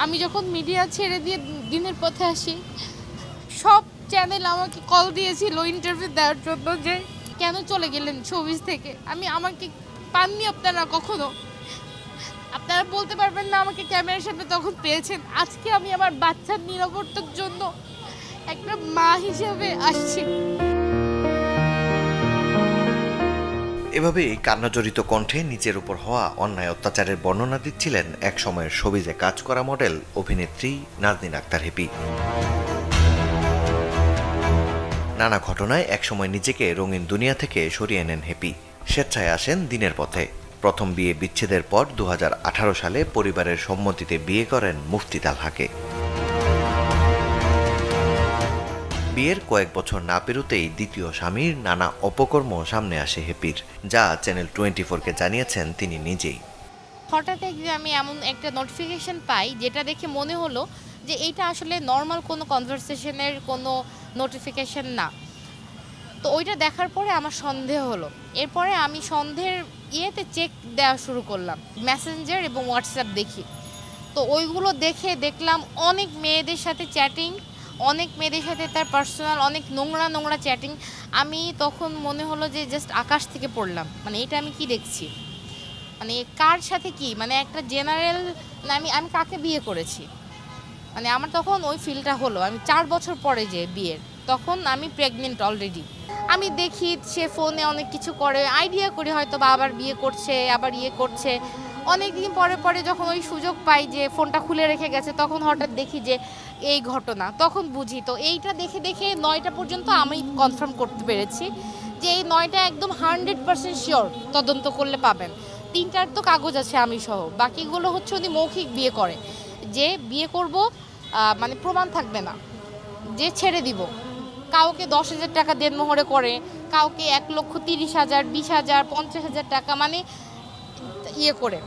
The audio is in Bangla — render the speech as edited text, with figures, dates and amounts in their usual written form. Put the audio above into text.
আমি যখন মিডিয়া ছেড়ে দিয়ে দিনের পথে আসি, সব চ্যানেল আমাকে কল দিয়েছিল ইন্টারভিউ দেওয়ার জন্য যে কেন চলে গেলেন শোবিজ থেকে। আমাকে পাননি আপনারা কখনো, আপনারা বলতে পারবেন না আমাকে ক্যামেরার সামনে তখন পেয়েছেন। আজকে আমি আমার বাচ্চার নিরাপত্তার জন্য একটা মা হিসেবে আসছি। এভাবেই কান্নাজড়িত কণ্ঠে নিজের উপর হওয়া অন্যায় অত্যাচারের বর্ণনা দিচ্ছিলেন এক সময়ের শোবিজে কাজ করা মডেল অভিনেত্রী নাজনীন আক্তার হেপি। নানা ঘটনায় একসময় নিজেকে রঙিন দুনিয়া থেকে সরিয়ে নেন হেপি। স্বেচ্ছায় আসেন দিনের পথে। প্রথম বিয়ে বিচ্ছেদের পর 2018 সালে পরিবারের সম্মতিতে বিয়ে করেন মুফতি তালহাকে। বিয়ের কয়েক বছর না পেরোতেই দ্বিতীয় স্বামীর নানা অপকর্ম সামনে আসে হেপির, যা চ্যানেল 24-কে জানিয়েছেন তিনি নিজেই। হঠাৎ একদিন আমি এমন একটা নোটিফিকেশন পাই যেটা দেখে মনে হলো যে এইটা আসলে নর্মাল কোনো কনভারসেশনের কোনো নোটিফিকেশন না। তো ওইটা দেখার পরে আমার সন্দেহ হলো। এরপরে আমি সন্দেহের ইয়েতে চেক দেওয়া শুরু করলাম, মেসেঞ্জার এবং হোয়াটসঅ্যাপ দেখি। তো ওইগুলো দেখে দেখলাম অনেক মেয়েদের সাথে চ্যাটিং, অনেক মেয়েদের সাথে তার পার্সোনাল অনেক নোংরা নোংরা চ্যাটিং। আমি তখন মনে হলো যে জাস্ট আকাশ থেকে পড়লাম, মানে এটা আমি কি দেখছি, মানে কার সাথে কি, মানে একটা জেনারেল, মানে আমি কাকে বিয়ে করেছি। মানে আমার তখন ওই ফিলটা হলো। আমি 4 বছর পরে যে বিয়ের, তখন আমি প্রেগনেন্ট অলরেডি। আমি দেখি সে ফোনে অনেক কিছু করে, আইডিয়া করি হয়তো বা আবার বিয়ে করছে, আবার ইয়ে করছে। অনেক দিন পরে পরে যখন ওই সুযোগ পাই যে ফোনটা খুলে রেখে গেছে, তখন হঠাৎ দেখি যে এই ঘটনা, তখন বুঝি। তো এইটা দেখে দেখে 9টা পর্যন্ত আমি কনফার্ম করতে পেরেছি যে এই 9টা একদম 100% শিওর, তদন্ত করলে পাবেন। 3টার তো কাগজ আছে আমি সহ, বাকিগুলো হচ্ছে উনি মৌখিক বিয়ে করে, যে বিয়ে করব মানে প্রমাণ থাকবে না, যে ছেড়ে দিব। কাউকে 10,000 টাকা দেনমোহরে করে, কাউকে 1,30,000, 20,000, 50,000 টাকা মানে ইয়ে করে।